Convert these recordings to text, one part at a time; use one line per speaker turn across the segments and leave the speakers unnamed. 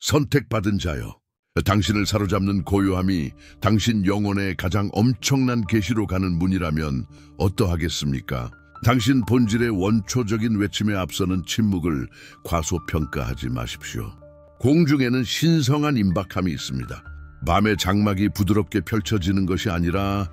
선택받은 자여, 당신을 사로잡는 고요함이 당신 영혼의 가장 엄청난 계시로 가는 문이라면 어떠하겠습니까? 당신 본질의 원초적인 외침에 앞서는 침묵을 과소평가하지 마십시오. 공중에는 신성한 임박함이 있습니다. 밤의 장막이 부드럽게 펼쳐지는 것이 아니라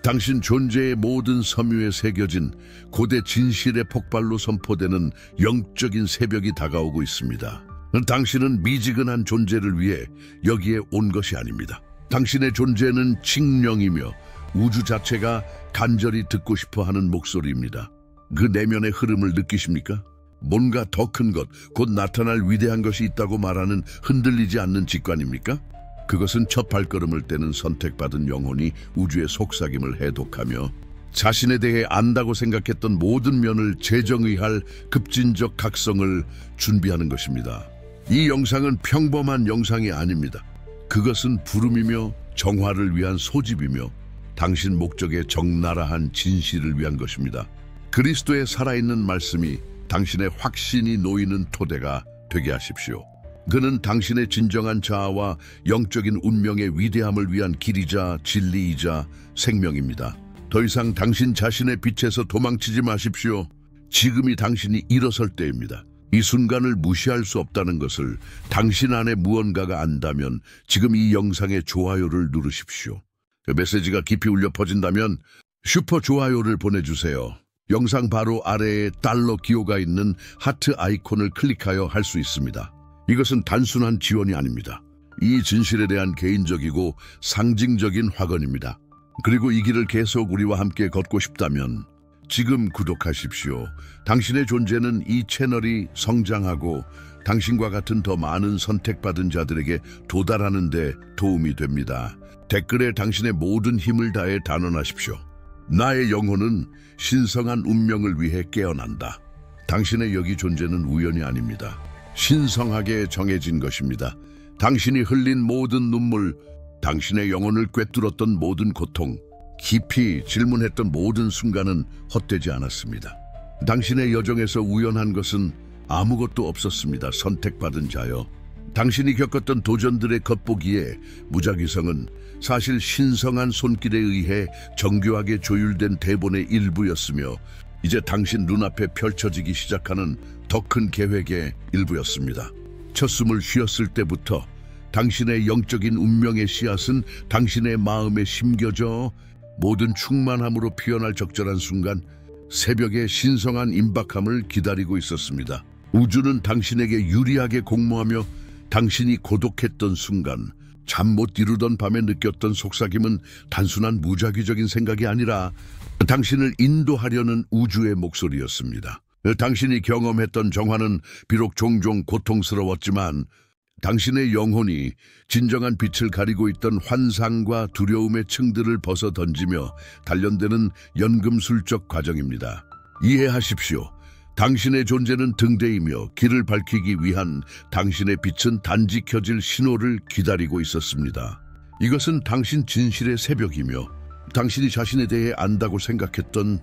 당신 존재의 모든 섬유에 새겨진 고대 진실의 폭발로 선포되는 영적인 새벽이 다가오고 있습니다. 당신은 미지근한 존재를 위해 여기에 온 것이 아닙니다. 당신의 존재는 칙령이며 우주 자체가 간절히 듣고 싶어 하는 목소리입니다. 그 내면의 흐름을 느끼십니까? 뭔가 더 큰 것, 곧 나타날 위대한 것이 있다고 말하는 흔들리지 않는 직관입니까? 그것은 첫 발걸음을 떼는 선택받은 영혼이 우주의 속삭임을 해독하며 자신에 대해 안다고 생각했던 모든 면을 재정의할 급진적 각성을 준비하는 것입니다. 이 영상은 평범한 영상이 아닙니다. 그것은 부름이며 정화를 위한 소집이며 당신 목적의 적나라한 진실을 위한 것입니다. 그리스도의 살아있는 말씀이 당신의 확신이 놓이는 토대가 되게 하십시오. 그는 당신의 진정한 자아와 영적인 운명의 위대함을 위한 길이자 진리이자 생명입니다. 더 이상 당신 자신의 빛에서 도망치지 마십시오. 지금이 당신이 일어설 때입니다. 이 순간을 무시할 수 없다는 것을 당신 안에 무언가가 안다면 지금 이 영상의 좋아요를 누르십시오. 그 메시지가 깊이 울려 퍼진다면 슈퍼 좋아요를 보내주세요. 영상 바로 아래에 달러 기호가 있는 하트 아이콘을 클릭하여 할 수 있습니다. 이것은 단순한 지원이 아닙니다. 이 진실에 대한 개인적이고 상징적인 확언입니다. 그리고 이 길을 계속 우리와 함께 걷고 싶다면 지금 구독하십시오. 당신의 존재는 이 채널이 성장하고 당신과 같은 더 많은 선택받은 자들에게 도달하는 데 도움이 됩니다. 댓글에 당신의 모든 힘을 다해 단언하십시오. 나의 영혼은 신성한 운명을 위해 깨어난다. 당신의 여기 존재는 우연이 아닙니다. 신성하게 정해진 것입니다. 당신이 흘린 모든 눈물, 당신의 영혼을 꿰뚫었던 모든 고통, 깊이 질문했던 모든 순간은 헛되지 않았습니다. 당신의 여정에서 우연한 것은 아무것도 없었습니다. 선택받은 자여, 당신이 겪었던 도전들의 겉보기에 무작위성은 사실 신성한 손길에 의해 정교하게 조율된 대본의 일부였으며 이제 당신 눈앞에 펼쳐지기 시작하는 더 큰 계획의 일부였습니다. 첫 숨을 쉬었을 때부터 당신의 영적인 운명의 씨앗은 당신의 마음에 심겨져 모든 충만함으로 피어날 적절한 순간 새벽의 신성한 임박함을 기다리고 있었습니다. 우주는 당신에게 유리하게 공모하며 당신이 고독했던 순간, 잠 못 이루던 밤에 느꼈던 속삭임은 단순한 무작위적인 생각이 아니라 당신을 인도하려는 우주의 목소리였습니다. 당신이 경험했던 정화는 비록 종종 고통스러웠지만 당신의 영혼이 진정한 빛을 가리고 있던 환상과 두려움의 층들을 벗어던지며 단련되는 연금술적 과정입니다. 이해하십시오. 당신의 존재는 등대이며 길을 밝히기 위한 당신의 빛은 단지 켜질 신호를 기다리고 있었습니다. 이것은 당신 진실의 새벽이며 당신이 자신에 대해 안다고 생각했던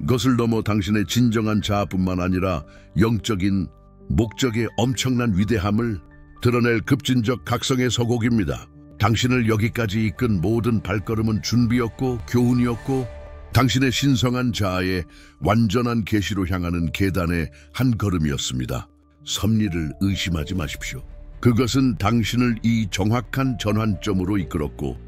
것을 넘어 당신의 진정한 자아뿐만 아니라 영적인 목적의 엄청난 위대함을 드러낼 급진적 각성의 서곡입니다. 당신을 여기까지 이끈 모든 발걸음은 준비였고 교훈이었고 당신의 신성한 자아의 완전한 계시로 향하는 계단의 한 걸음이었습니다. 섭리를 의심하지 마십시오. 그것은 당신을 이 정확한 전환점으로 이끌었고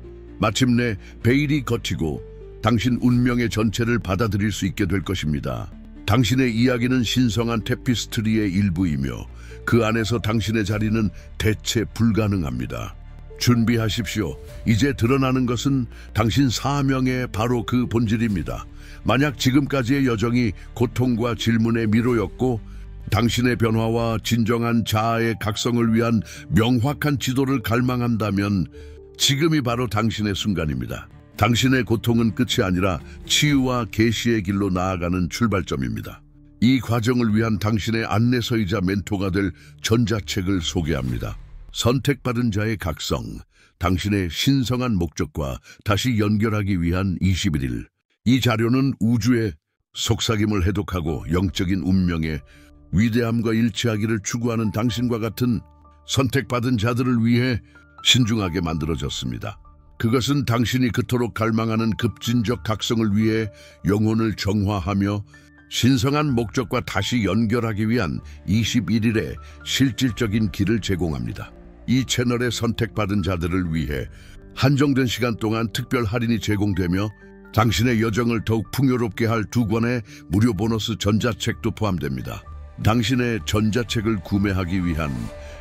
마침내 베일이 걷히고 당신 운명의 전체를 받아들일 수 있게 될 것입니다. 당신의 이야기는 신성한 테피스트리의 일부이며 그 안에서 당신의 자리는 대체 불가능합니다. 준비하십시오. 이제 드러나는 것은 당신 사명의 바로 그 본질입니다. 만약 지금까지의 여정이 고통과 질문의 미로였고 당신의 변화와 진정한 자아의 각성을 위한 명확한 지도를 갈망한다면 지금이 바로 당신의 순간입니다. 당신의 고통은 끝이 아니라 치유와 계시의 길로 나아가는 출발점입니다. 이 과정을 위한 당신의 안내서이자 멘토가 될 전자책을 소개합니다. 선택받은 자의 각성, 당신의 신성한 목적과 다시 연결하기 위한 21일. 이 자료는 우주의 속삭임을 해독하고 영적인 운명의 위대함과 일치하기를 추구하는 당신과 같은 선택받은 자들을 위해 신중하게 만들어졌습니다. 그것은 당신이 그토록 갈망하는 급진적 각성을 위해 영혼을 정화하며 신성한 목적과 다시 연결하기 위한 21일의 실질적인 길을 제공합니다. 이 채널에 선택받은 자들을 위해 한정된 시간 동안 특별 할인이 제공되며 당신의 여정을 더욱 풍요롭게 할 2권의 무료 보너스 전자책도 포함됩니다. 당신의 전자책을 구매하기 위한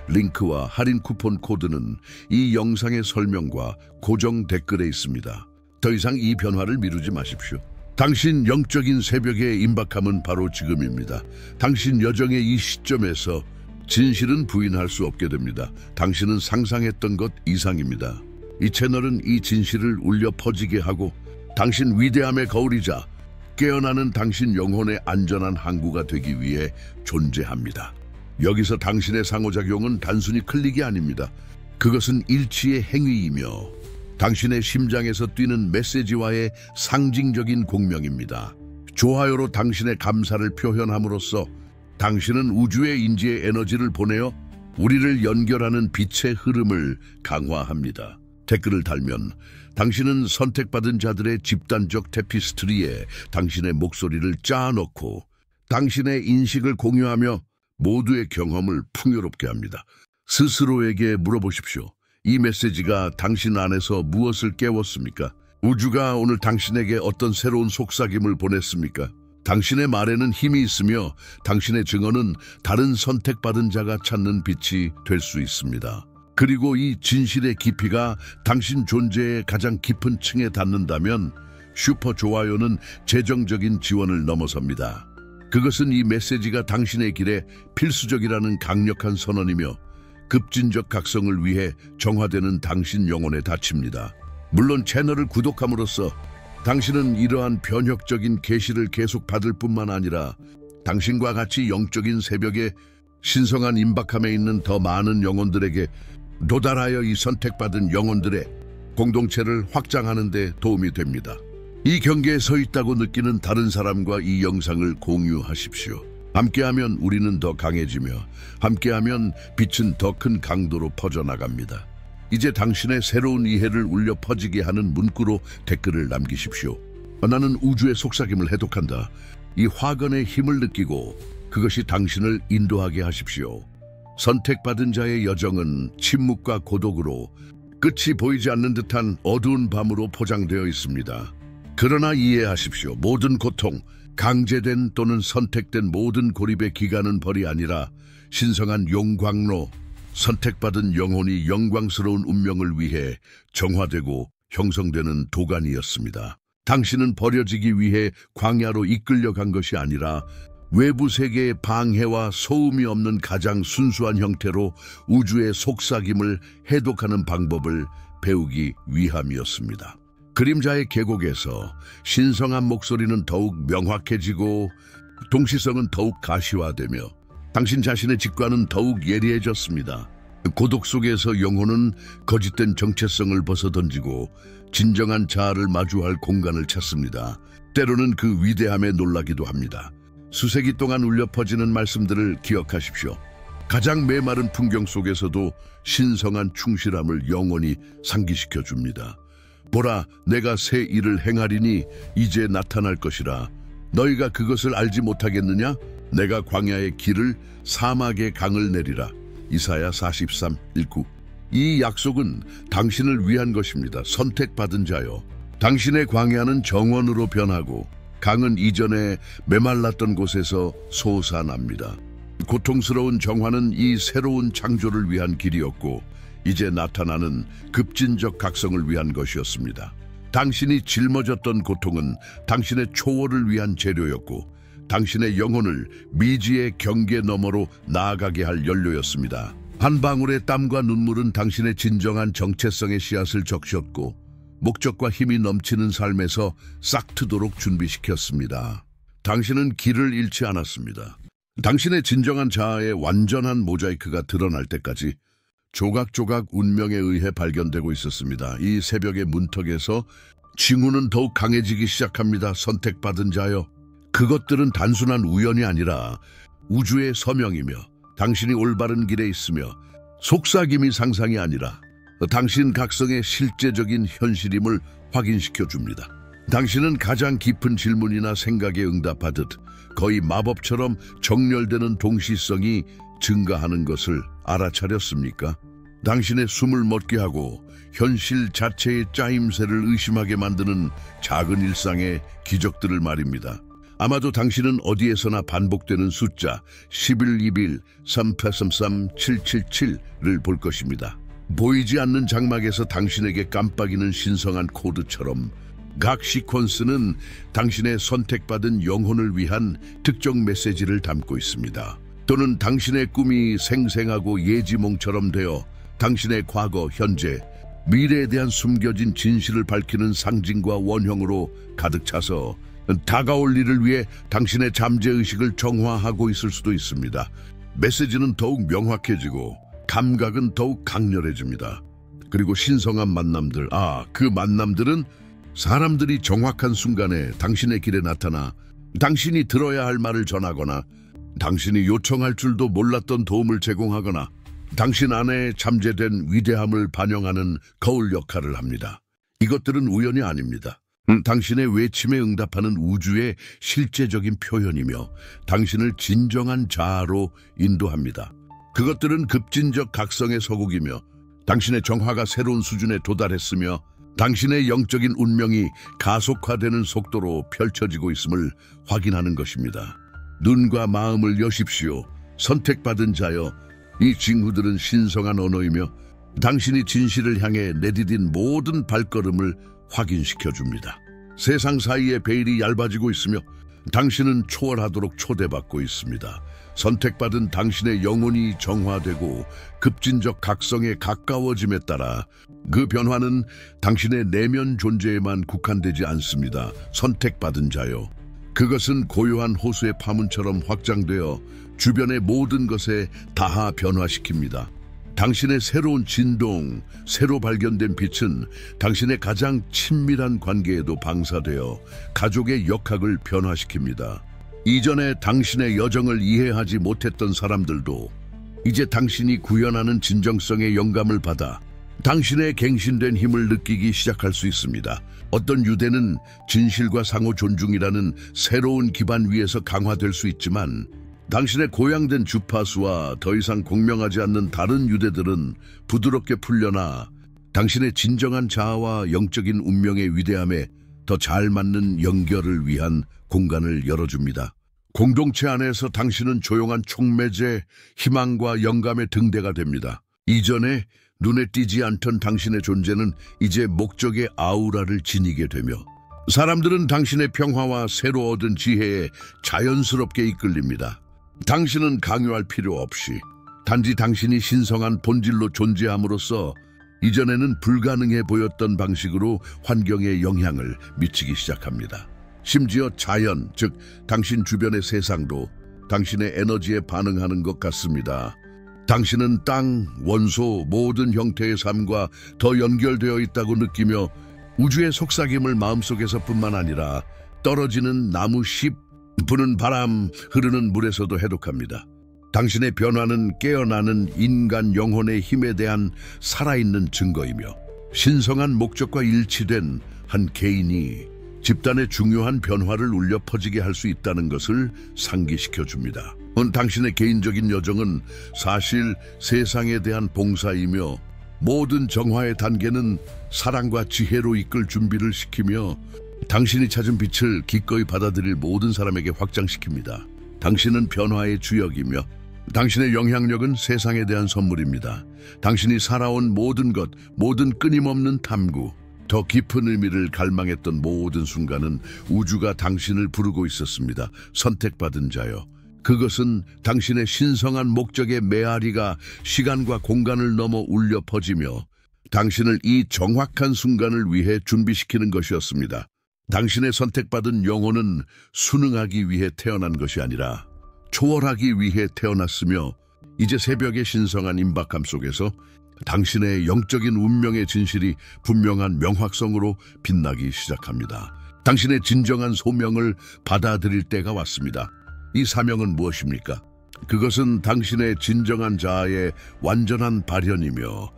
링크와 할인 쿠폰 코드는 이 영상의 설명과 고정 댓글에 있습니다. 더 이상 이 변화를 미루지 마십시오. 당신 영적인 새벽의 임박함은 바로 지금입니다. 당신 여정의 이 시점에서 진실은 부인할 수 없게 됩니다. 당신은 상상했던 것 이상입니다. 이 채널은 이 진실을 울려 퍼지게 하고 당신 위대함의 거울이자 깨어나는 당신 영혼의 안전한 항구가 되기 위해 존재합니다. 여기서 당신의 상호작용은 단순히 클릭이 아닙니다. 그것은 일치의 행위이며 당신의 심장에서 뛰는 메시지와의 상징적인 공명입니다. 좋아요로 당신의 감사를 표현함으로써 당신은 우주의 인지의 에너지를 보내어 우리를 연결하는 빛의 흐름을 강화합니다. 댓글을 달면 당신은 선택받은 자들의 집단적 테피스트리에 당신의 목소리를 짜넣고 당신의 인식을 공유하며 모두의 경험을 풍요롭게 합니다. 스스로에게 물어보십시오. 이 메시지가 당신 안에서 무엇을 깨웠습니까? 우주가 오늘 당신에게 어떤 새로운 속삭임을 보냈습니까? 당신의 말에는 힘이 있으며 당신의 증언은 다른 선택받은 자가 찾는 빛이 될 수 있습니다. 그리고 이 진실의 깊이가 당신 존재의 가장 깊은 층에 닿는다면 슈퍼 좋아요는 재정적인 지원을 넘어섭니다. 그것은 이 메시지가 당신의 길에 필수적이라는 강력한 선언이며 급진적 각성을 위해 정화되는 당신 영혼에 닿칩니다. 물론 채널을 구독함으로써 당신은 이러한 변혁적인 계시를 계속 받을 뿐만 아니라 당신과 같이 영적인 새벽에 신성한 임박함에 있는 더 많은 영혼들에게 도달하여 이 선택받은 영혼들의 공동체를 확장하는 데 도움이 됩니다. 이 경계에 서 있다고 느끼는 다른 사람과 이 영상을 공유하십시오. 함께하면 우리는 더 강해지며 함께하면 빛은 더 큰 강도로 퍼져나갑니다. 이제 당신의 새로운 이해를 울려 퍼지게 하는 문구로 댓글을 남기십시오. 나는 우주의 속삭임을 해독한다. 이 화건의 힘을 느끼고 그것이 당신을 인도하게 하십시오. 선택받은 자의 여정은 침묵과 고독으로 끝이 보이지 않는 듯한 어두운 밤으로 포장되어 있습니다. 그러나 이해하십시오. 모든 고통, 강제된 또는 선택된 모든 고립의 기간은 벌이 아니라 신성한 용광로, 선택받은 영혼이 영광스러운 운명을 위해 정화되고 형성되는 도가니였습니다. 당신은 버려지기 위해 광야로 이끌려간 것이 아니라 외부 세계의 방해와 소음이 없는 가장 순수한 형태로 우주의 속삭임을 해독하는 방법을 배우기 위함이었습니다. 그림자의 계곡에서 신성한 목소리는 더욱 명확해지고 동시성은 더욱 가시화되며 당신 자신의 직관은 더욱 예리해졌습니다. 고독 속에서 영혼은 거짓된 정체성을 벗어던지고 진정한 자아를 마주할 공간을 찾습니다. 때로는 그 위대함에 놀라기도 합니다. 수세기 동안 울려 퍼지는 말씀들을 기억하십시오. 가장 메마른 풍경 속에서도 신성한 충실함을 영원히 상기시켜 줍니다. 보라, 내가 새 일을 행하리니 이제 나타날 것이라. 너희가 그것을 알지 못하겠느냐? 내가 광야의 길을 사막의 강을 내리라. 이사야 43:19. 이 약속은 당신을 위한 것입니다. 선택받은 자여, 당신의 광야는 정원으로 변하고 강은 이전에 메말랐던 곳에서 솟아납니다. 고통스러운 정화는 이 새로운 창조를 위한 길이었고 이제 나타나는 급진적 각성을 위한 것이었습니다. 당신이 짊어졌던 고통은 당신의 초월을 위한 재료였고 당신의 영혼을 미지의 경계 너머로 나아가게 할 연료였습니다. 한 방울의 땀과 눈물은 당신의 진정한 정체성의 씨앗을 적셨고 목적과 힘이 넘치는 삶에서 싹트도록 준비시켰습니다. 당신은 길을 잃지 않았습니다. 당신의 진정한 자아의 완전한 모자이크가 드러날 때까지 조각조각 운명에 의해 발견되고 있었습니다. 이 새벽의 문턱에서 징후는 더욱 강해지기 시작합니다. 선택받은 자여, 그것들은 단순한 우연이 아니라 우주의 서명이며 당신이 올바른 길에 있으며 속삭임이 상상이 아니라 당신 각성의 실제적인 현실임을 확인시켜 줍니다. 당신은 가장 깊은 질문이나 생각에 응답하듯 거의 마법처럼 정렬되는 동시성이 증가하는 것을 알아차렸습니까? 당신의 숨을 멎게 하고 현실 자체의 짜임새를 의심하게 만드는 작은 일상의 기적들을 말입니다. 아마도 당신은 어디에서나 반복되는 숫자 1121, 3833, 777를 볼 것입니다. 보이지 않는 장막에서 당신에게 깜빡이는 신성한 코드처럼 각 시퀀스는 당신의 선택받은 영혼을 위한 특정 메시지를 담고 있습니다. 또는 당신의 꿈이 생생하고 예지몽처럼 되어 당신의 과거, 현재, 미래에 대한 숨겨진 진실을 밝히는 상징과 원형으로 가득 차서 다가올 일을 위해 당신의 잠재의식을 정화하고 있을 수도 있습니다. 메시지는 더욱 명확해지고 감각은 더욱 강렬해집니다. 그리고 신성한 만남들, 그 만남들은 사람들이 정확한 순간에 당신의 길에 나타나 당신이 들어야 할 말을 전하거나 당신이 요청할 줄도 몰랐던 도움을 제공하거나 당신 안에 잠재된 위대함을 반영하는 거울 역할을 합니다. 이것들은 우연이 아닙니다. 당신의 외침에 응답하는 우주의 실제적인 표현이며 당신을 진정한 자아로 인도합니다. 그것들은 급진적 각성의 서곡이며 당신의 정화가 새로운 수준에 도달했으며 당신의 영적인 운명이 가속화되는 속도로 펼쳐지고 있음을 확인하는 것입니다. 눈과 마음을 여십시오. 선택받은 자여, 이 징후들은 신성한 언어이며 당신이 진실을 향해 내디딘 모든 발걸음을 확인시켜줍니다. 세상 사이의 베일이 얇아지고 있으며 당신은 초월하도록 초대받고 있습니다. 선택받은 당신의 영혼이 정화되고 급진적 각성에 가까워짐에 따라 그 변화는 당신의 내면 존재에만 국한되지 않습니다. 선택받은 자요. 그것은 고요한 호수의 파문처럼 확장되어 주변의 모든 것에 닿아 변화시킵니다. 당신의 새로운 진동, 새로 발견된 빛은 당신의 가장 친밀한 관계에도 방사되어 가족의 역학을 변화시킵니다. 이전에 당신의 여정을 이해하지 못했던 사람들도 이제 당신이 구현하는 진정성의 영감을 받아 당신의 갱신된 힘을 느끼기 시작할 수 있습니다. 어떤 유대는 진실과 상호 존중이라는 새로운 기반 위에서 강화될 수 있지만 당신의 고양된 주파수와 더 이상 공명하지 않는 다른 유대들은 부드럽게 풀려나 당신의 진정한 자아와 영적인 운명의 위대함에 더 잘 맞는 연결을 위한 공간을 열어줍니다. 공동체 안에서 당신은 조용한 촉매제, 희망과 영감의 등대가 됩니다. 이전에 눈에 띄지 않던 당신의 존재는 이제 목적의 아우라를 지니게 되며 사람들은 당신의 평화와 새로 얻은 지혜에 자연스럽게 이끌립니다. 당신은 강요할 필요 없이 단지 당신이 신성한 본질로 존재함으로써 이전에는 불가능해 보였던 방식으로 환경에 영향을 미치기 시작합니다. 심지어 자연, 즉 당신 주변의 세상도 당신의 에너지에 반응하는 것 같습니다. 당신은 땅, 원소, 모든 형태의 삶과 더 연결되어 있다고 느끼며 우주의 속삭임을 마음속에서뿐만 아니라 떨어지는 나무 잎, 부는 바람, 흐르는 물에서도 해독합니다. 당신의 변화는 깨어나는 인간 영혼의 힘에 대한 살아있는 증거이며 신성한 목적과 일치된 한 개인이 집단의 중요한 변화를 울려 퍼지게 할 수 있다는 것을 상기시켜줍니다. 당신의 개인적인 여정은 사실 세상에 대한 봉사이며 모든 정화의 단계는 사랑과 지혜로 이끌 준비를 시키며 당신이 찾은 빛을 기꺼이 받아들일 모든 사람에게 확장시킵니다. 당신은 변화의 주역이며 당신의 영향력은 세상에 대한 선물입니다. 당신이 살아온 모든 것, 모든 끊임없는 탐구, 더 깊은 의미를 갈망했던 모든 순간은 우주가 당신을 부르고 있었습니다. 선택받은 자여. 그것은 당신의 신성한 목적의 메아리가 시간과 공간을 넘어 울려 퍼지며 당신을 이 정확한 순간을 위해 준비시키는 것이었습니다. 당신의 선택받은 영혼은 순응하기 위해 태어난 것이 아니라 초월하기 위해 태어났으며 이제 새벽의 신성한 임박함 속에서 당신의 영적인 운명의 진실이 분명한 명확성으로 빛나기 시작합니다. 당신의 진정한 소명을 받아들일 때가 왔습니다. 이 사명은 무엇입니까? 그것은 당신의 진정한 자아의 완전한 발현이며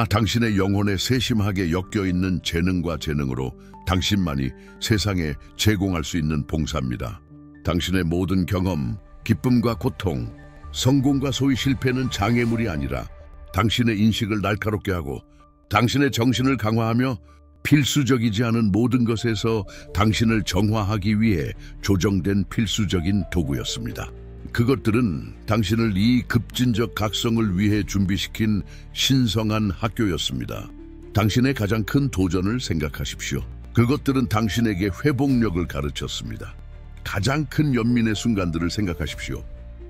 당신의 영혼에 세심하게 엮여있는 재능과 재능으로 당신만이 세상에 제공할 수 있는 봉사입니다. 당신의 모든 경험, 기쁨과 고통, 성공과 소위 실패는 장애물이 아니라 당신의 인식을 날카롭게 하고 당신의 정신을 강화하며 필수적이지 않은 모든 것에서 당신을 정화하기 위해 조정된 필수적인 도구였습니다. 그것들은 당신을 이 급진적 각성을 위해 준비시킨 신성한 학교였습니다. 당신의 가장 큰 도전을 생각하십시오. 그것들은 당신에게 회복력을 가르쳤습니다. 가장 큰 연민의 순간들을 생각하십시오.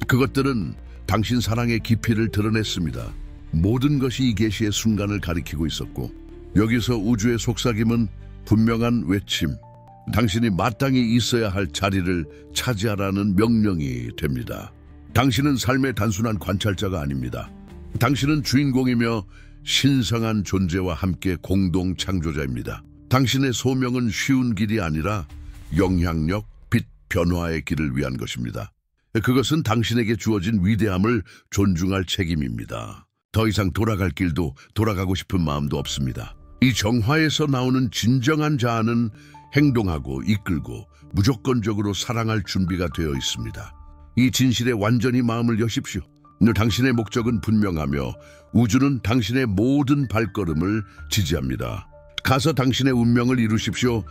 그것들은 당신 사랑의 깊이를 드러냈습니다. 모든 것이 이 계시의 순간을 가리키고 있었고 여기서 우주의 속삭임은 분명한 외침, 당신이 마땅히 있어야 할 자리를 차지하라는 명령이 됩니다. 당신은 삶의 단순한 관찰자가 아닙니다. 당신은 주인공이며 신성한 존재와 함께 공동 창조자입니다. 당신의 소명은 쉬운 길이 아니라 영향력, 빛, 변화의 길을 위한 것입니다. 그것은 당신에게 주어진 위대함을 존중할 책임입니다. 더 이상 돌아갈 길도 돌아가고 싶은 마음도 없습니다. 이 정화에서 나오는 진정한 자아는 행동하고 이끌고 무조건적으로 사랑할 준비가 되어 있습니다. 이 진실에 완전히 마음을 여십시오. 당신의 목적은 분명하며 우주는 당신의 모든 발걸음을 지지합니다. 가서 당신의 운명을 이루십시오.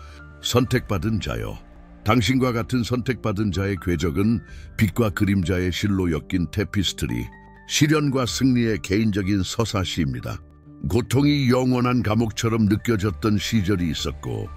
선택받은 자여. 당신과 같은 선택받은 자의 궤적은 빛과 그림자의 실로 엮인 테피스트리, 시련과 승리의 개인적인 서사시입니다. 고통이 영원한 감옥처럼 느껴졌던 시절이 있었고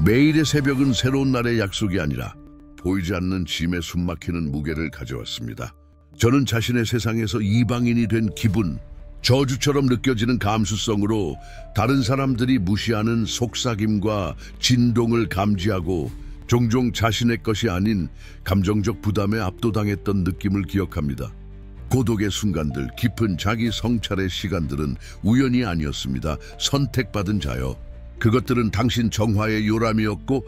매일의 새벽은 새로운 날의 약속이 아니라 보이지 않는 짐에 숨막히는 무게를 가져왔습니다. 저는 자신의 세상에서 이방인이 된 기분, 저주처럼 느껴지는 감수성으로 다른 사람들이 무시하는 속삭임과 진동을 감지하고 종종 자신의 것이 아닌 감정적 부담에 압도당했던 느낌을 기억합니다. 고독의 순간들, 깊은 자기 성찰의 시간들은 우연이 아니었습니다. 선택받은 자여. 그것들은 당신 정화의 요람이었고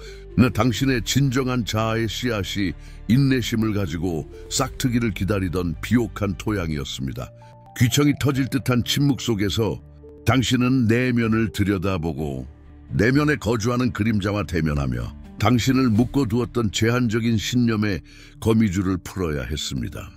당신의 진정한 자아의 씨앗이 인내심을 가지고 싹트기를 기다리던 비옥한 토양이었습니다. 귀청이 터질 듯한 침묵 속에서 당신은 내면을 들여다보고 내면에 거주하는 그림자와 대면하며 당신을 묶어두었던 제한적인 신념의 거미줄을 풀어야 했습니다.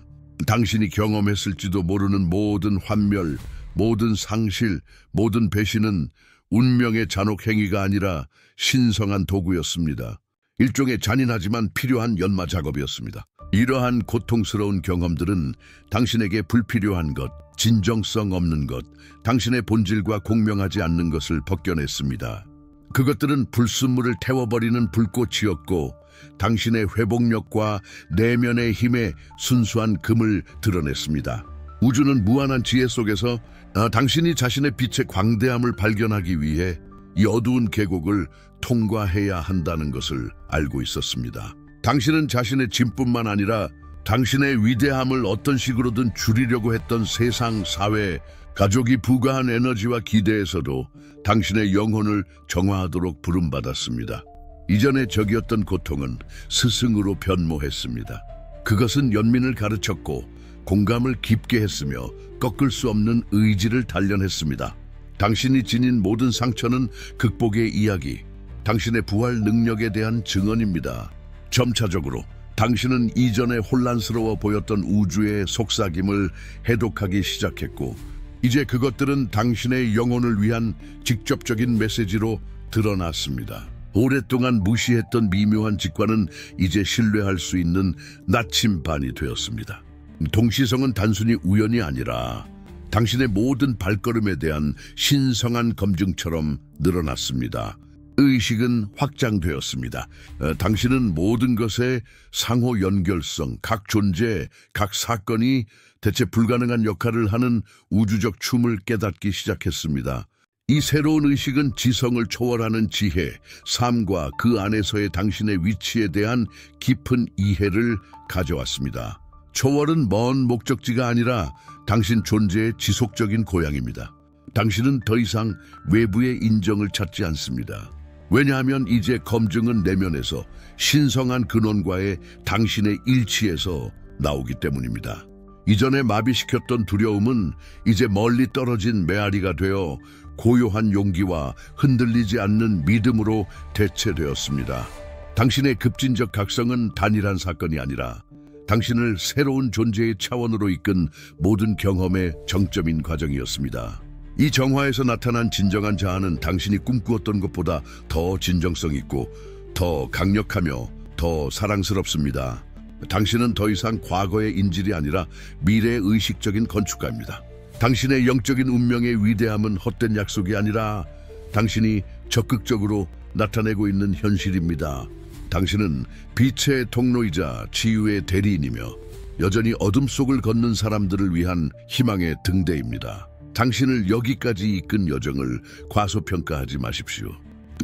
당신이 경험했을지도 모르는 모든 환멸, 모든 상실, 모든 배신은 운명의 잔혹 행위가 아니라 신성한 도구였습니다. 일종의 잔인하지만 필요한 연마 작업이었습니다. 이러한 고통스러운 경험들은 당신에게 불필요한 것, 진정성 없는 것, 당신의 본질과 공명하지 않는 것을 벗겨냈습니다. 그것들은 불순물을 태워버리는 불꽃이었고 당신의 회복력과 내면의 힘에 순수한 금을 드러냈습니다. 우주는 무한한 지혜 속에서 당신이 자신의 빛의 광대함을 발견하기 위해 이 어두운 계곡을 통과해야 한다는 것을 알고 있었습니다. 당신은 자신의 짐뿐만 아니라 당신의 위대함을 어떤 식으로든 줄이려고 했던 세상, 사회, 가족이 부과한 에너지와 기대에서도 당신의 영혼을 정화하도록 부름받았습니다. 이전에 적이었던 고통은 스승으로 변모했습니다. 그것은 연민을 가르쳤고 공감을 깊게 했으며 꺾을 수 없는 의지를 단련했습니다. 당신이 지닌 모든 상처는 극복의 이야기, 당신의 부활 능력에 대한 증언입니다. 점차적으로 당신은 이전에 혼란스러워 보였던 우주의 속삭임을 해독하기 시작했고 이제 그것들은 당신의 영혼을 위한 직접적인 메시지로 드러났습니다. 오랫동안 무시했던 미묘한 직관은 이제 신뢰할 수 있는 나침반이 되었습니다. 동시성은 단순히 우연이 아니라 당신의 모든 발걸음에 대한 신성한 검증처럼 늘어났습니다. 의식은 확장되었습니다. 당신은 모든 것의 상호 연결성, 각 존재, 각 사건이 대체 불가능한 역할을 하는 우주적 춤을 깨닫기 시작했습니다. 이 새로운 의식은 지성을 초월하는 지혜, 삶과 그 안에서의 당신의 위치에 대한 깊은 이해를 가져왔습니다. 초월은 먼 목적지가 아니라 당신 존재의 지속적인 고향입니다. 당신은 더 이상 외부의 인정을 찾지 않습니다. 왜냐하면 이제 검증은 내면에서 신성한 근원과의 당신의 일치에서 나오기 때문입니다. 이전에 마비시켰던 두려움은 이제 멀리 떨어진 메아리가 되어 고요한 용기와 흔들리지 않는 믿음으로 대체되었습니다. 당신의 급진적 각성은 단일한 사건이 아니라 당신을 새로운 존재의 차원으로 이끈 모든 경험의 정점인 과정이었습니다. 이 정화에서 나타난 진정한 자아는 당신이 꿈꾸었던 것보다 더 진정성 있고 더 강력하며 더 사랑스럽습니다. 당신은 더 이상 과거의 인질이 아니라 미래의 의식적인 건축가입니다. 당신의 영적인 운명의 위대함은 헛된 약속이 아니라 당신이 적극적으로 나타내고 있는 현실입니다. 당신은 빛의 통로이자 치유의 대리인이며 여전히 어둠 속을 걷는 사람들을 위한 희망의 등대입니다. 당신을 여기까지 이끈 여정을 과소평가하지 마십시오.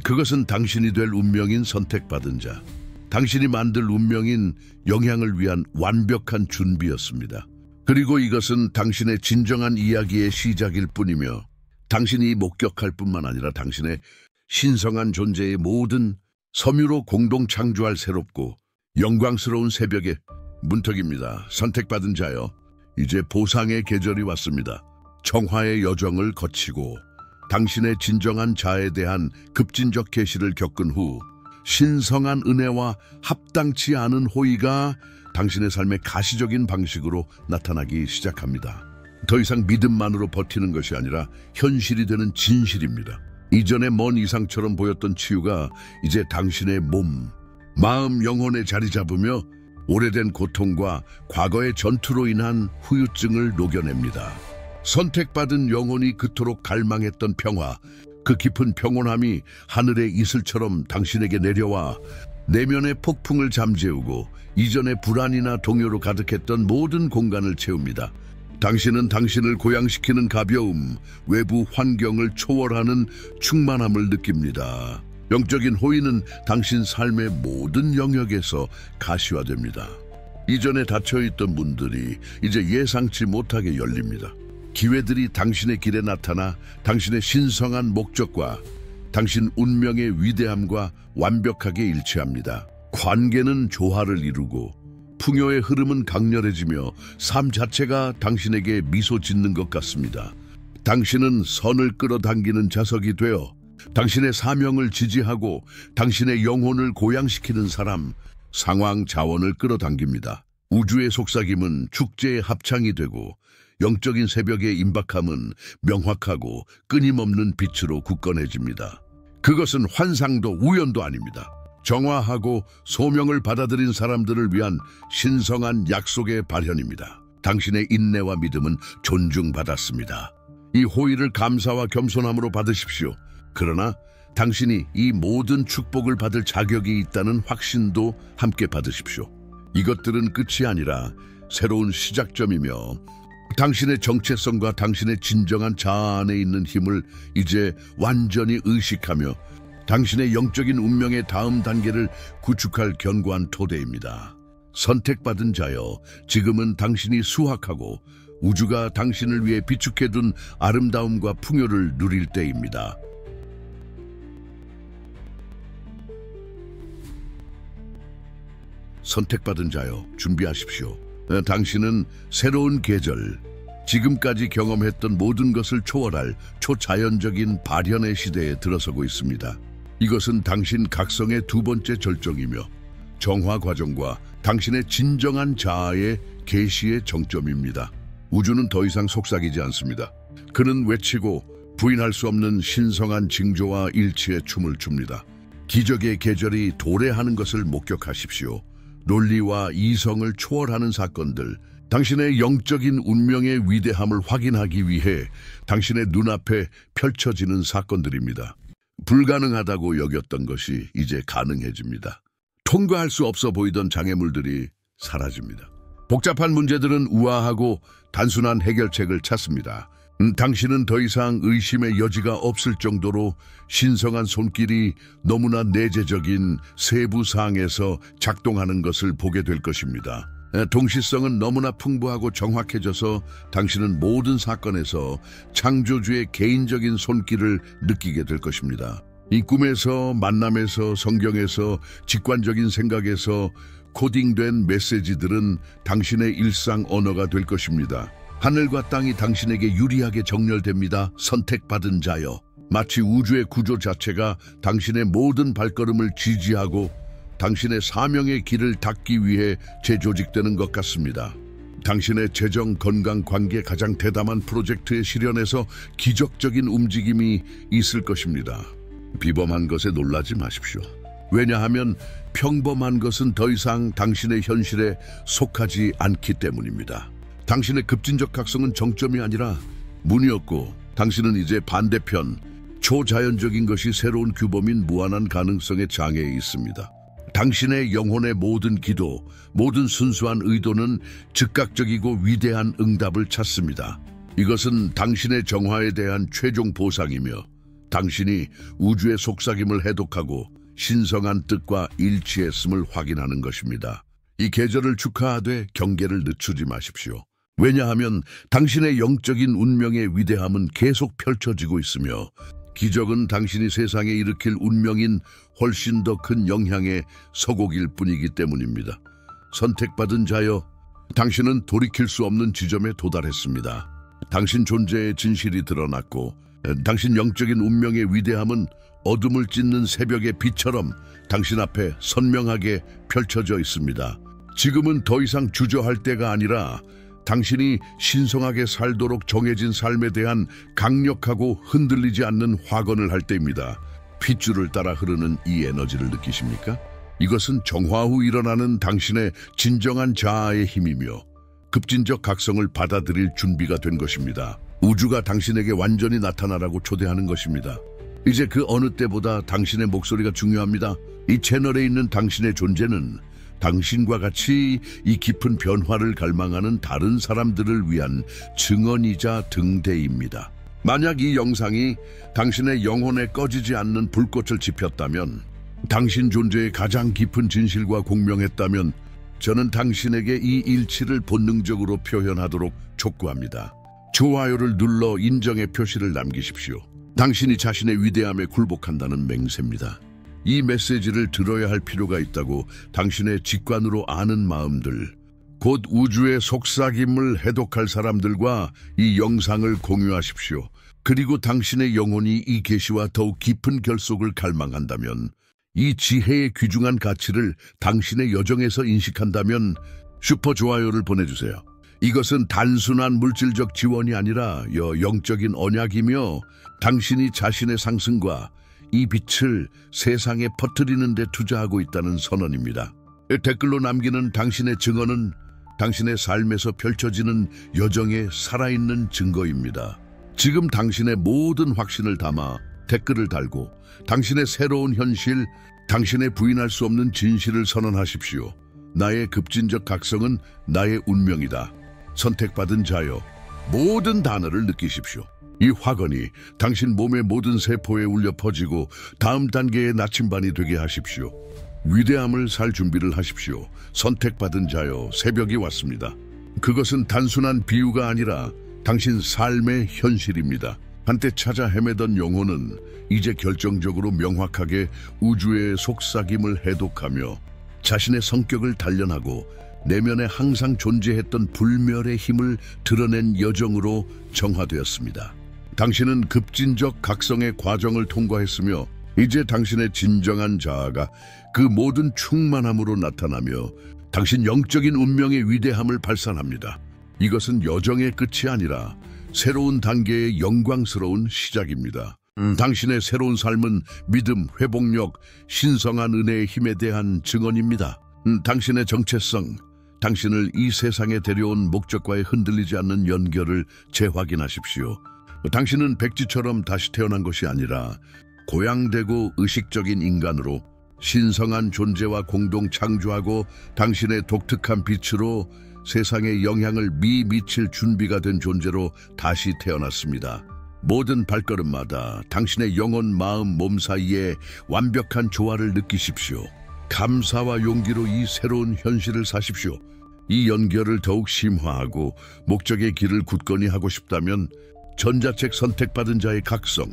그것은 당신이 될 운명인 선택받은 자, 당신이 만들 운명인 영향을 위한 완벽한 준비였습니다. 그리고 이것은 당신의 진정한 이야기의 시작일 뿐이며 당신이 목격할 뿐만 아니라 당신의 신성한 존재의 모든 섬유로 공동 창조할 새롭고 영광스러운 새벽의 문턱입니다. 선택받은 자여, 이제 보상의 계절이 왔습니다. 정화의 여정을 거치고 당신의 진정한 자에 대한 급진적 계시를 겪은 후 신성한 은혜와 합당치 않은 호의가 당신의 삶의 가시적인 방식으로 나타나기 시작합니다. 더 이상 믿음만으로 버티는 것이 아니라 현실이 되는 진실입니다. 이전에 먼 이상처럼 보였던 치유가 이제 당신의 몸, 마음, 영혼에 자리 잡으며 오래된 고통과 과거의 전투로 인한 후유증을 녹여냅니다. 선택받은 영혼이 그토록 갈망했던 평화, 그 깊은 평온함이 하늘의 이슬처럼 당신에게 내려와 내면의 폭풍을 잠재우고 이전의 불안이나 동요로 가득했던 모든 공간을 채웁니다. 당신은 당신을 고양시키는 가벼움, 외부 환경을 초월하는 충만함을 느낍니다. 영적인 호의는 당신 삶의 모든 영역에서 가시화됩니다. 이전에 닫혀있던 문들이 이제 예상치 못하게 열립니다. 기회들이 당신의 길에 나타나 당신의 신성한 목적과 당신 운명의 위대함과 완벽하게 일치합니다. 관계는 조화를 이루고 풍요의 흐름은 강렬해지며 삶 자체가 당신에게 미소 짓는 것 같습니다. 당신은 선을 끌어당기는 자석이 되어 당신의 사명을 지지하고 당신의 영혼을 고양시키는 사람, 상황 자원을 끌어당깁니다. 우주의 속삭임은 축제의 합창이 되고 영적인 새벽의 임박함은 명확하고 끊임없는 빛으로 굳건해집니다. 그것은 환상도 우연도 아닙니다. 정화하고 소명을 받아들인 사람들을 위한 신성한 약속의 발현입니다. 당신의 인내와 믿음은 존중받았습니다. 이 호의를 감사와 겸손함으로 받으십시오. 그러나 당신이 이 모든 축복을 받을 자격이 있다는 확신도 함께 받으십시오. 이것들은 끝이 아니라 새로운 시작점이며 당신의 정체성과 당신의 진정한 자아 안에 있는 힘을 이제 완전히 의식하며 당신의 영적인 운명의 다음 단계를 구축할 견고한 토대입니다. 선택받은 자여, 지금은 당신이 수확하고 우주가 당신을 위해 비축해둔 아름다움과 풍요를 누릴 때입니다. 선택받은 자여, 준비하십시오. 당신은 새로운 계절, 지금까지 경험했던 모든 것을 초월할 초자연적인 발현의 시대에 들어서고 있습니다. 이것은 당신 각성의 두 번째 절정이며 정화 과정과 당신의 진정한 자아의 계시의 정점입니다. 우주는 더 이상 속삭이지 않습니다. 그는 외치고 부인할 수 없는 신성한 징조와 일치의 춤을 춥니다. 기적의 계절이 도래하는 것을 목격하십시오. 논리와 이성을 초월하는 사건들, 당신의 영적인 운명의 위대함을 확인하기 위해 당신의 눈앞에 펼쳐지는 사건들입니다. 불가능하다고 여겼던 것이 이제 가능해집니다. 통과할 수 없어 보이던 장애물들이 사라집니다. 복잡한 문제들은 우아하고 단순한 해결책을 찾습니다. 당신은 더 이상 의심의 여지가 없을 정도로 신성한 손길이 너무나 내재적인 세부 사항에서 작동하는 것을 보게 될 것입니다. 동시성은 너무나 풍부하고 정확해져서 당신은 모든 사건에서 창조주의 개인적인 손길을 느끼게 될 것입니다. 이 꿈에서, 만남에서, 성경에서, 직관적인 생각에서 코딩된 메시지들은 당신의 일상 언어가 될 것입니다. 하늘과 땅이 당신에게 유리하게 정렬됩니다. 선택받은 자여. 마치 우주의 구조 자체가 당신의 모든 발걸음을 지지하고 당신의 사명의 길을 닦기 위해 재조직되는 것 같습니다. 당신의 재정, 건강, 관계 가장 대담한 프로젝트의 실현에서 기적적인 움직임이 있을 것입니다. 비범한 것에 놀라지 마십시오. 왜냐하면 평범한 것은 더 이상 당신의 현실에 속하지 않기 때문입니다. 당신의 급진적 각성은 정점이 아니라 문이었고, 당신은 이제 반대편, 초자연적인 것이 새로운 규범인 무한한 가능성의 장애에 있습니다. 당신의 영혼의 모든 기도, 모든 순수한 의도는 즉각적이고 위대한 응답을 찾습니다. 이것은 당신의 정화에 대한 최종 보상이며 당신이 우주의 속삭임을 해독하고 신성한 뜻과 일치했음을 확인하는 것입니다. 이 계절을 축하하되 경계를 늦추지 마십시오. 왜냐하면 당신의 영적인 운명의 위대함은 계속 펼쳐지고 있으며 기적은 당신이 세상에 일으킬 운명인 훨씬 더 큰 영향의 서곡일 뿐이기 때문입니다. 선택받은 자여, 당신은 돌이킬 수 없는 지점에 도달했습니다. 당신 존재의 진실이 드러났고 당신 영적인 운명의 위대함은 어둠을 찢는 새벽의 빛처럼 당신 앞에 선명하게 펼쳐져 있습니다. 지금은 더 이상 주저할 때가 아니라 당신이 신성하게 살도록 정해진 삶에 대한 강력하고 흔들리지 않는 확언을 할 때입니다. 핏줄을 따라 흐르는 이 에너지를 느끼십니까? 이것은 정화 후 일어나는 당신의 진정한 자아의 힘이며 급진적 각성을 받아들일 준비가 된 것입니다. 우주가 당신에게 완전히 나타나라고 초대하는 것입니다. 이제 그 어느 때보다 당신의 목소리가 중요합니다. 이 채널에 있는 당신의 존재는 당신과 같이 이 깊은 변화를 갈망하는 다른 사람들을 위한 증언이자 등대입니다. 만약 이 영상이 당신의 영혼에 꺼지지 않는 불꽃을 지폈다면, 당신 존재의 가장 깊은 진실과 공명했다면 저는 당신에게 이 일치를 본능적으로 표현하도록 촉구합니다. 좋아요를 눌러 인정의 표시를 남기십시오. 당신이 자신의 위대함에 굴복한다는 맹세입니다. 이 메시지를 들어야 할 필요가 있다고 당신의 직관으로 아는 마음들, 곧 우주의 속삭임을 해독할 사람들과 이 영상을 공유하십시오. 그리고 당신의 영혼이 이 계시와 더욱 깊은 결속을 갈망한다면, 이 지혜의 귀중한 가치를 당신의 여정에서 인식한다면 슈퍼 좋아요를 보내주세요. 이것은 단순한 물질적 지원이 아니라 영적인 언약이며 당신이 자신의 상승과 이 빛을 세상에 퍼뜨리는 데 투자하고 있다는 선언입니다. 댓글로 남기는 당신의 증언은 당신의 삶에서 펼쳐지는 여정의 살아있는 증거입니다. 지금 당신의 모든 확신을 담아 댓글을 달고 당신의 새로운 현실, 당신의 부인할 수 없는 진실을 선언하십시오. 나의 급진적 각성은 나의 운명이다. 선택받은 자여, 모든 단어를 느끼십시오. 이 확언이 당신 몸의 모든 세포에 울려 퍼지고 다음 단계의 나침반이 되게 하십시오. 위대함을 살 준비를 하십시오. 선택받은 자여, 새벽이 왔습니다. 그것은 단순한 비유가 아니라 당신 삶의 현실입니다. 한때 찾아 헤매던 영혼은 이제 결정적으로 명확하게 우주의 속삭임을 해독하며 자신의 성격을 단련하고 내면에 항상 존재했던 불멸의 힘을 드러낸 여정으로 정화되었습니다. 당신은 급진적 각성의 과정을 통과했으며 이제 당신의 진정한 자아가 그 모든 충만함으로 나타나며 당신 영적인 운명의 위대함을 발산합니다. 이것은 여정의 끝이 아니라 새로운 단계의 영광스러운 시작입니다. 당신의 새로운 삶은 믿음, 회복력, 신성한 은혜의 힘에 대한 증언입니다. 당신의 정체성, 당신을 이 세상에 데려온 목적과의 흔들리지 않는 연결을 재확인하십시오. 당신은 백지처럼 다시 태어난 것이 아니라 고양되고 의식적인 인간으로 신성한 존재와 공동 창조하고 당신의 독특한 빛으로 세상에 영향을 미칠 준비가 된 존재로 다시 태어났습니다. 모든 발걸음마다 당신의 영혼, 마음, 몸 사이에 완벽한 조화를 느끼십시오. 감사와 용기로 이 새로운 현실을 사십시오. 이 연결을 더욱 심화하고 목적의 길을 굳건히 하고 싶다면 전자책 선택받은 자의 각성,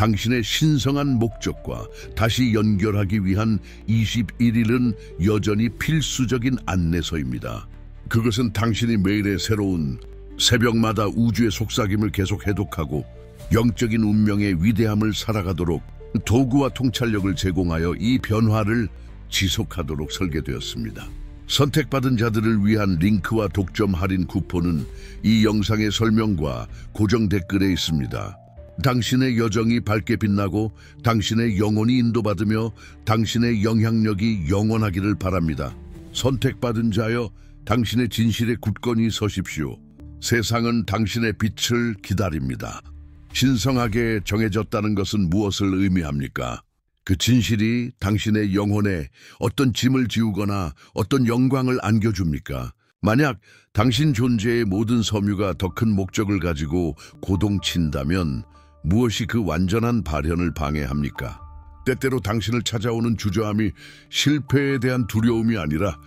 당신의 신성한 목적과 다시 연결하기 위한 21일은 여전히 필수적인 안내서입니다. 그것은 당신이 매일의 새로운 새벽마다 우주의 속삭임을 계속 해독하고 영적인 운명의 위대함을 살아가도록 도구와 통찰력을 제공하여 이 변화를 지속하도록 설계되었습니다. 선택받은 자들을 위한 링크와 독점 할인 쿠폰은 이 영상의 설명과 고정 댓글에 있습니다. 당신의 여정이 밝게 빛나고 당신의 영혼이 인도받으며 당신의 영향력이 영원하기를 바랍니다. 선택받은 자여, 당신의 진실에 굳건히 서십시오. 세상은 당신의 빛을 기다립니다. 신성하게 정해졌다는 것은 무엇을 의미합니까? 그 진실이 당신의 영혼에 어떤 짐을 지우거나 어떤 영광을 안겨줍니까? 만약 당신 존재의 모든 섬유가 더 큰 목적을 가지고 고동친다면 무엇이 그 완전한 발현을 방해합니까? 때때로 당신을 찾아오는 주저함이 실패에 대한 두려움이 아니라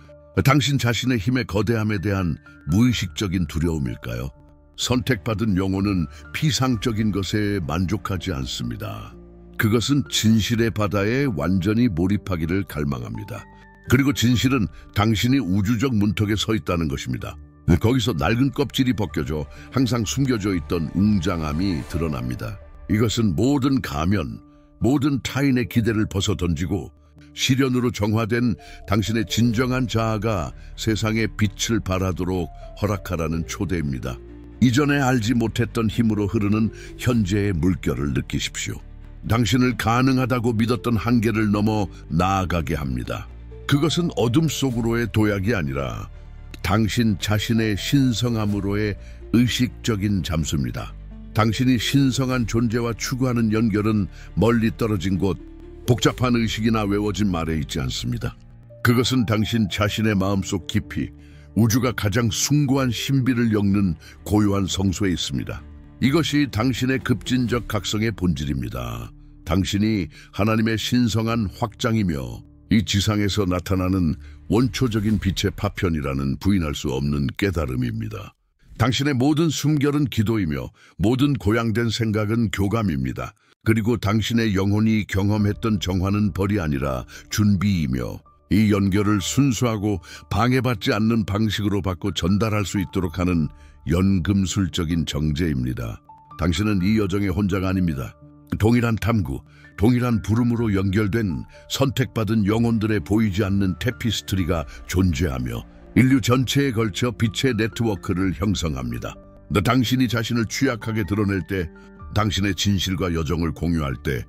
당신 자신의 힘의 거대함에 대한 무의식적인 두려움일까요? 선택받은 영혼은 피상적인 것에 만족하지 않습니다. 그것은 진실의 바다에 완전히 몰입하기를 갈망합니다. 그리고 진실은 당신이 우주적 문턱에 서 있다는 것입니다. 거기서 낡은 껍질이 벗겨져 항상 숨겨져 있던 웅장함이 드러납니다. 이것은 모든 가면, 모든 타인의 기대를 벗어던지고 시련으로 정화된 당신의 진정한 자아가 세상에 빛을 발하도록 허락하라는 초대입니다. 이전에 알지 못했던 힘으로 흐르는 현재의 물결을 느끼십시오. 당신을 가능하다고 믿었던 한계를 넘어 나아가게 합니다. 그것은 어둠 속으로의 도약이 아니라 당신 자신의 신성함으로의 의식적인 잠수입니다. 당신이 신성한 존재와 추구하는 연결은 멀리 떨어진 곳, 복잡한 의식이나 외워진 말에 있지 않습니다. 그것은 당신 자신의 마음속 깊이 우주가 가장 숭고한 신비를 엮는 고요한 성소에 있습니다. 이것이 당신의 급진적 각성의 본질입니다. 당신이 하나님의 신성한 확장이며 이 지상에서 나타나는 원초적인 빛의 파편이라는 부인할 수 없는 깨달음입니다. 당신의 모든 숨결은 기도이며 모든 고양된 생각은 교감입니다. 그리고 당신의 영혼이 경험했던 정화는 벌이 아니라 준비이며 이 연결을 순수하고 방해받지 않는 방식으로 바꿔 전달할 수 있도록 하는 연금술적인 정제입니다. 당신은 이 여정의 혼자가 아닙니다. 동일한 탐구, 동일한 부름으로 연결된 선택받은 영혼들의 보이지 않는 테피스트리가 존재하며 인류 전체에 걸쳐 빛의 네트워크를 형성합니다. 당신이 자신을 취약하게 드러낼 때, 당신의 진실과 여정을 공유할 때,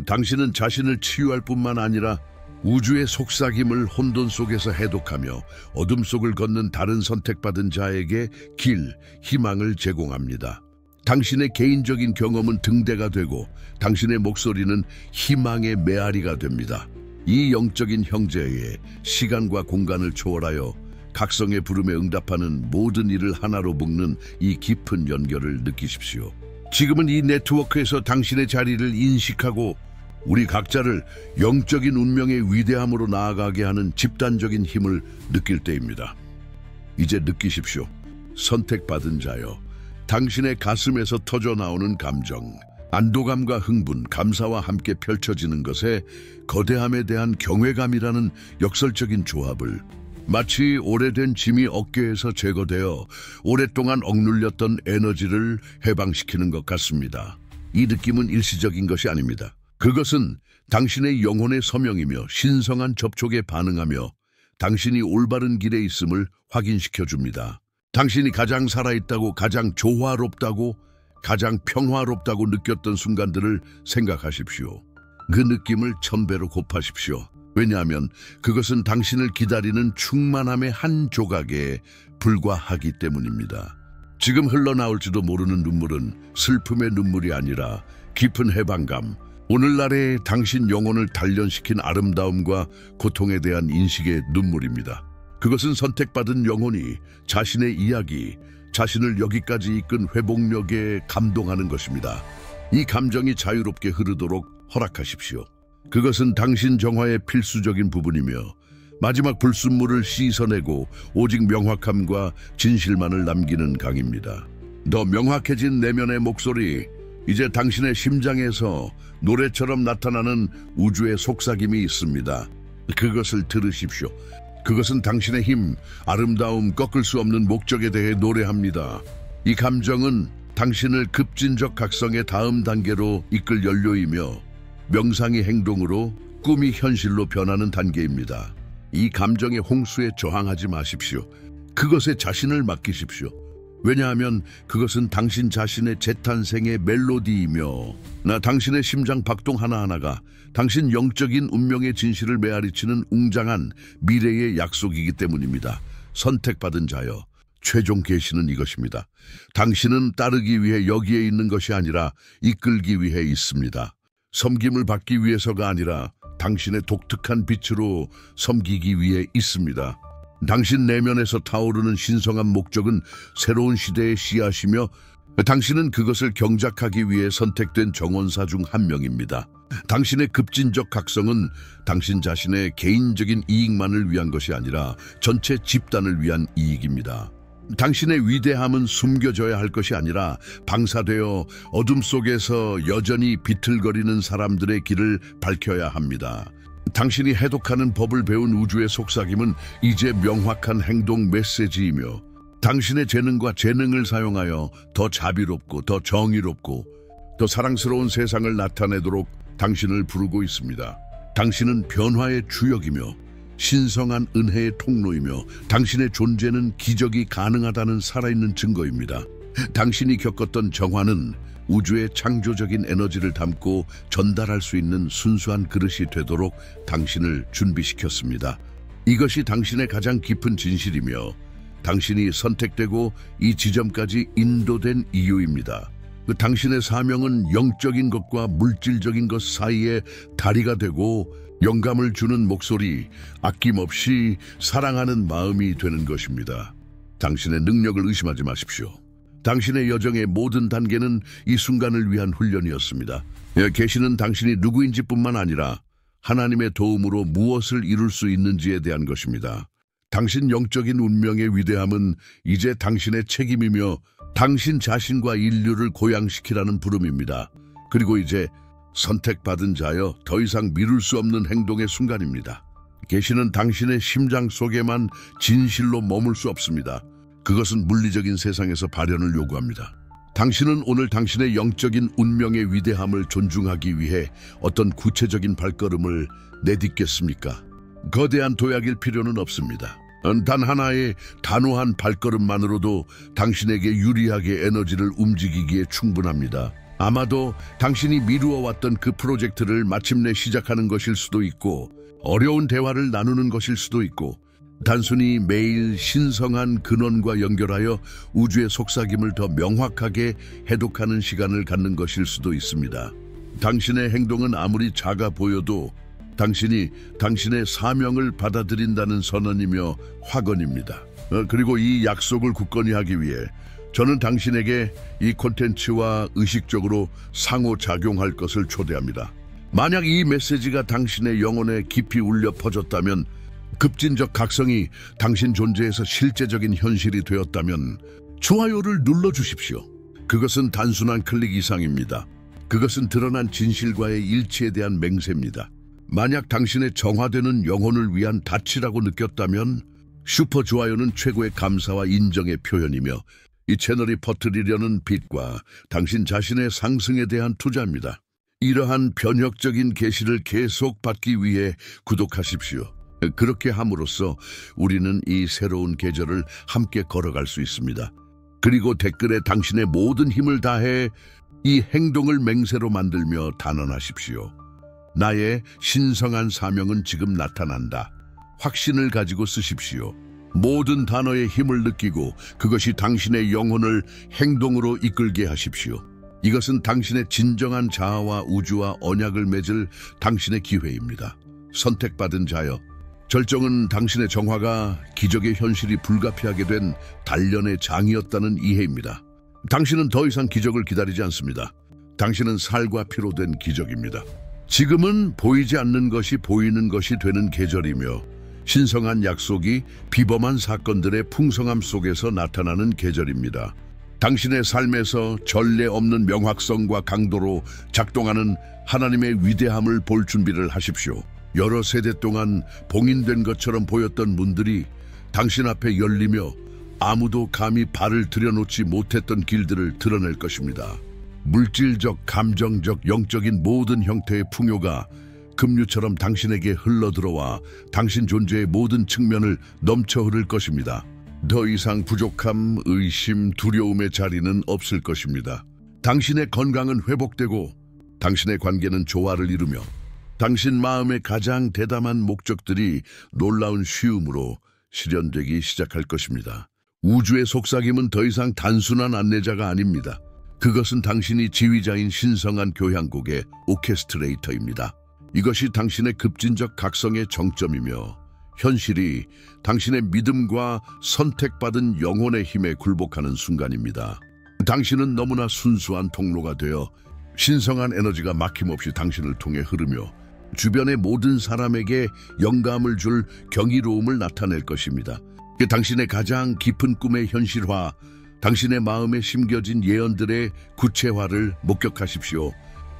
당신은 자신을 치유할 뿐만 아니라 우주의 속삭임을 혼돈 속에서 해독하며 어둠 속을 걷는 다른 선택받은 자에게 길, 희망을 제공합니다. 당신의 개인적인 경험은 등대가 되고 당신의 목소리는 희망의 메아리가 됩니다. 이 영적인 형제에 시간과 공간을 초월하여 각성의 부름에 응답하는 모든 일을 하나로 묶는 이 깊은 연결을 느끼십시오. 지금은 이 네트워크에서 당신의 자리를 인식하고 우리 각자를 영적인 운명의 위대함으로 나아가게 하는 집단적인 힘을 느낄 때입니다. 이제 느끼십시오. 선택받은 자여, 당신의 가슴에서 터져나오는 감정, 안도감과 흥분, 감사와 함께 펼쳐지는 것에 거대함에 대한 경외감이라는 역설적인 조합을 마치 오래된 짐이 어깨에서 제거되어 오랫동안 억눌렸던 에너지를 해방시키는 것 같습니다. 이 느낌은 일시적인 것이 아닙니다. 그것은 당신의 영혼의 서명이며 신성한 접촉에 반응하며 당신이 올바른 길에 있음을 확인시켜 줍니다. 당신이 가장 살아있다고, 가장 조화롭다고, 가장 평화롭다고 느꼈던 순간들을 생각하십시오. 그 느낌을 1000배로 곱하십시오. 왜냐하면 그것은 당신을 기다리는 충만함의 한 조각에 불과하기 때문입니다. 지금 흘러나올지도 모르는 눈물은 슬픔의 눈물이 아니라 깊은 해방감, 오늘날의 당신 영혼을 단련시킨 아름다움과 고통에 대한 인식의 눈물입니다. 그것은 선택받은 영혼이 자신의 이야기, 자신을 여기까지 이끈 회복력에 감동하는 것입니다. 이 감정이 자유롭게 흐르도록 허락하십시오. 그것은 당신 정화의 필수적인 부분이며 마지막 불순물을 씻어내고 오직 명확함과 진실만을 남기는 강입니다. 더 명확해진 내면의 목소리, 이제 당신의 심장에서 노래처럼 나타나는 우주의 속삭임이 있습니다. 그것을 들으십시오. 그것은 당신의 힘, 아름다움, 꺾을 수 없는 목적에 대해 노래합니다. 이 감정은 당신을 급진적 각성의 다음 단계로 이끌 연료이며 명상이 행동으로, 꿈이 현실로 변하는 단계입니다. 이 감정의 홍수에 저항하지 마십시오. 그것에 자신을 맡기십시오. 왜냐하면 그것은 당신 자신의 재탄생의 멜로디이며 당신의 심장 박동 하나하나가 당신 영적인 운명의 진실을 메아리치는 웅장한 미래의 약속이기 때문입니다. 선택받은 자여, 최종 계시는 이것입니다. 당신은 따르기 위해 여기에 있는 것이 아니라 이끌기 위해 있습니다. 섬김을 받기 위해서가 아니라 당신의 독특한 빛으로 섬기기 위해 있습니다. 당신 내면에서 타오르는 신성한 목적은 새로운 시대의 씨앗이며 당신은 그것을 경작하기 위해 선택된 정원사 중 한 명입니다. 당신의 급진적 각성은 당신 자신의 개인적인 이익만을 위한 것이 아니라 전체 집단을 위한 이익입니다. 당신의 위대함은 숨겨져야 할 것이 아니라 방사되어 어둠 속에서 여전히 비틀거리는 사람들의 길을 밝혀야 합니다. 당신이 해독하는 법을 배운 우주의 속삭임은 이제 명확한 행동 메시지이며 당신의 재능과 재능을 사용하여 더 자비롭고 더 정의롭고 더 사랑스러운 세상을 나타내도록 당신을 부르고 있습니다. 당신은 변화의 주역이며 신성한 은혜의 통로이며 당신의 존재는 기적이 가능하다는 살아있는 증거입니다. 당신이 겪었던 정화는 우주의 창조적인 에너지를 담고 전달할 수 있는 순수한 그릇이 되도록 당신을 준비시켰습니다. 이것이 당신의 가장 깊은 진실이며 당신이 선택되고 이 지점까지 인도된 이유입니다. 당신의 사명은 영적인 것과 물질적인 것 사이에 다리가 되고 영감을 주는 목소리, 아낌없이 사랑하는 마음이 되는 것입니다. 당신의 능력을 의심하지 마십시오. 당신의 여정의 모든 단계는 이 순간을 위한 훈련이었습니다. 계시는 당신이 누구인지 뿐만 아니라 하나님의 도움으로 무엇을 이룰 수 있는지에 대한 것입니다. 당신 영적인 운명의 위대함은 이제 당신의 책임이며 당신 자신과 인류를 고양시키라는 부름입니다. 그리고 이제 선택받은 자여, 더 이상 미룰 수 없는 행동의 순간입니다. 계시는 당신의 심장 속에만 진실로 머물 수 없습니다. 그것은 물리적인 세상에서 발현을 요구합니다. 당신은 오늘 당신의 영적인 운명의 위대함을 존중하기 위해 어떤 구체적인 발걸음을 내딛겠습니까? 거대한 도약일 필요는 없습니다. 단 하나의 단호한 발걸음만으로도 당신에게 유리하게 에너지를 움직이기에 충분합니다. 아마도 당신이 미루어왔던 그 프로젝트를 마침내 시작하는 것일 수도 있고 어려운 대화를 나누는 것일 수도 있고 단순히 매일 신성한 근원과 연결하여 우주의 속삭임을 더 명확하게 해독하는 시간을 갖는 것일 수도 있습니다. 당신의 행동은 아무리 작아 보여도 당신이 당신의 사명을 받아들인다는 선언이며 확언입니다. 그리고 이 약속을 굳건히 하기 위해 저는 당신에게 이 콘텐츠와 의식적으로 상호작용할 것을 초대합니다. 만약 이 메시지가 당신의 영혼에 깊이 울려 퍼졌다면, 급진적 각성이 당신 존재에서 실제적인 현실이 되었다면 좋아요를 눌러주십시오. 그것은 단순한 클릭 이상입니다. 그것은 드러난 진실과의 일치에 대한 맹세입니다. 만약 당신의 정화되는 영혼을 위한 닻이라고 느꼈다면 슈퍼 좋아요는 최고의 감사와 인정의 표현이며 이 채널이 퍼뜨리려는 빛과 당신 자신의 상승에 대한 투자입니다. 이러한 변혁적인 계시를 계속 받기 위해 구독하십시오. 그렇게 함으로써 우리는 이 새로운 계절을 함께 걸어갈 수 있습니다. 그리고 댓글에 당신의 모든 힘을 다해 이 행동을 맹세로 만들며 단언하십시오. 나의 신성한 사명은 지금 나타난다. 확신을 가지고 쓰십시오. 모든 단어의 힘을 느끼고 그것이 당신의 영혼을 행동으로 이끌게 하십시오. 이것은 당신의 진정한 자아와 우주와 언약을 맺을 당신의 기회입니다. 선택받은 자여, 절정은 당신의 정화가 기적의 현실이 불가피하게 된 단련의 장이었다는 이해입니다. 당신은 더 이상 기적을 기다리지 않습니다. 당신은 살과 피로 된 기적입니다. 지금은 보이지 않는 것이 보이는 것이 되는 계절이며 신성한 약속이 비범한 사건들의 풍성함 속에서 나타나는 계절입니다. 당신의 삶에서 전례 없는 명확성과 강도로 작동하는 하나님의 위대함을 볼 준비를 하십시오. 여러 세대 동안 봉인된 것처럼 보였던 문들이 당신 앞에 열리며 아무도 감히 발을 들여놓지 못했던 길들을 드러낼 것입니다. 물질적, 감정적, 영적인 모든 형태의 풍요가 급류처럼 당신에게 흘러들어와 당신 존재의 모든 측면을 넘쳐 흐를 것입니다. 더 이상 부족함, 의심, 두려움의 자리는 없을 것입니다. 당신의 건강은 회복되고 당신의 관계는 조화를 이루며 당신 마음의 가장 대담한 목적들이 놀라운 쉬움으로 실현되기 시작할 것입니다. 우주의 속삭임은 더 이상 단순한 안내자가 아닙니다. 그것은 당신이 지휘자인 신성한 교향곡의 오케스트레이터입니다. 이것이 당신의 급진적 각성의 정점이며 현실이 당신의 믿음과 선택받은 영혼의 힘에 굴복하는 순간입니다. 당신은 너무나 순수한 통로가 되어 신성한 에너지가 막힘없이 당신을 통해 흐르며 주변의 모든 사람에게 영감을 줄 경이로움을 나타낼 것입니다. 당신의 가장 깊은 꿈의 현실화, 당신의 마음에 심겨진 예언들의 구체화를 목격하십시오.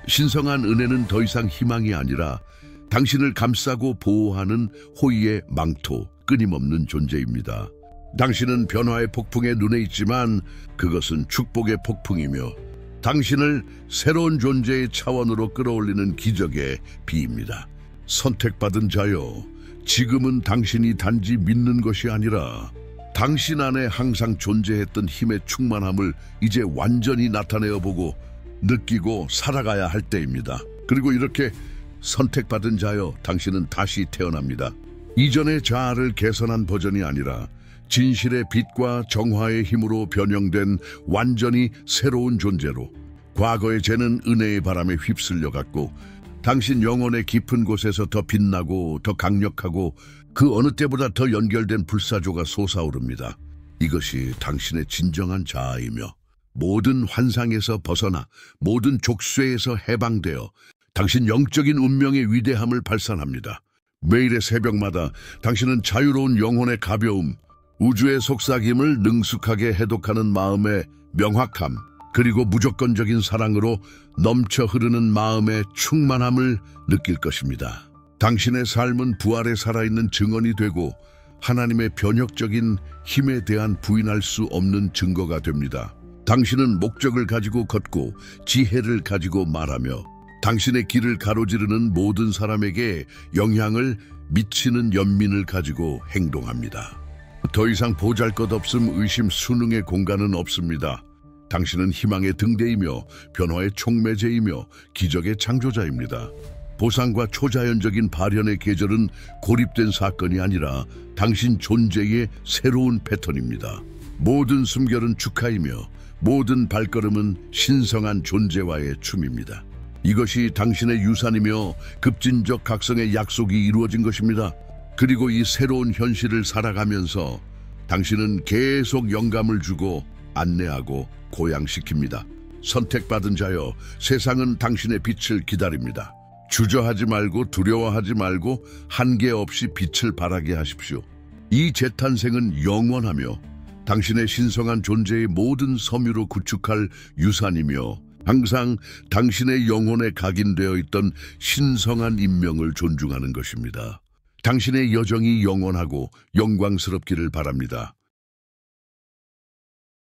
신성한 은혜는 더 이상 희망이 아니라 당신을 감싸고 보호하는 호의의 망토, 끊임없는 존재입니다. 당신은 변화의 폭풍에 눈에 있지만 그것은 축복의 폭풍이며 당신을 새로운 존재의 차원으로 끌어올리는 기적의 비입니다. 선택받은 자여, 지금은 당신이 단지 믿는 것이 아니라 당신 안에 항상 존재했던 힘의 충만함을 이제 완전히 나타내어 보고 느끼고 살아가야 할 때입니다. 그리고 이렇게 선택받은 자여, 당신은 다시 태어납니다. 이전의 자아를 개선한 버전이 아니라 진실의 빛과 정화의 힘으로 변형된 완전히 새로운 존재로 과거의 죄는 은혜의 바람에 휩쓸려갔고 당신 영혼의 깊은 곳에서 더 빛나고 더 강력하고 그 어느 때보다 더 연결된 불사조가 솟아오릅니다. 이것이 당신의 진정한 자아이며 모든 환상에서 벗어나 모든 족쇄에서 해방되어 당신 영적인 운명의 위대함을 발산합니다. 매일의 새벽마다 당신은 자유로운 영혼의 가벼움, 우주의 속삭임을 능숙하게 해독하는 마음의 명확함, 그리고 무조건적인 사랑으로 넘쳐 흐르는 마음의 충만함을 느낄 것입니다. 당신의 삶은 부활에 살아있는 증언이 되고 하나님의 변혁적인 힘에 대한 부인할 수 없는 증거가 됩니다. 당신은 목적을 가지고 걷고 지혜를 가지고 말하며 당신의 길을 가로지르는 모든 사람에게 영향을 미치는 연민을 가지고 행동합니다. 더 이상 보잘것없음, 의심, 수능의 공간은 없습니다. 당신은 희망의 등대이며 변화의 촉매제이며 기적의 창조자입니다. 보상과 초자연적인 발현의 계절은 고립된 사건이 아니라 당신 존재의 새로운 패턴입니다. 모든 숨결은 축하이며 모든 발걸음은 신성한 존재와의 춤입니다. 이것이 당신의 유산이며 급진적 각성의 약속이 이루어진 것입니다. 그리고 이 새로운 현실을 살아가면서 당신은 계속 영감을 주고 안내하고 고양시킵니다. 선택받은 자여, 세상은 당신의 빛을 기다립니다. 주저하지 말고 두려워하지 말고 한계 없이 빛을 발하게 하십시오. 이 재탄생은 영원하며 당신의 신성한 존재의 모든 섬유로 구축할 유산이며 항상 당신의 영혼에 각인되어 있던 신성한 인명을 존중하는 것입니다. 당신의 여정이 영원하고 영광스럽기를 바랍니다.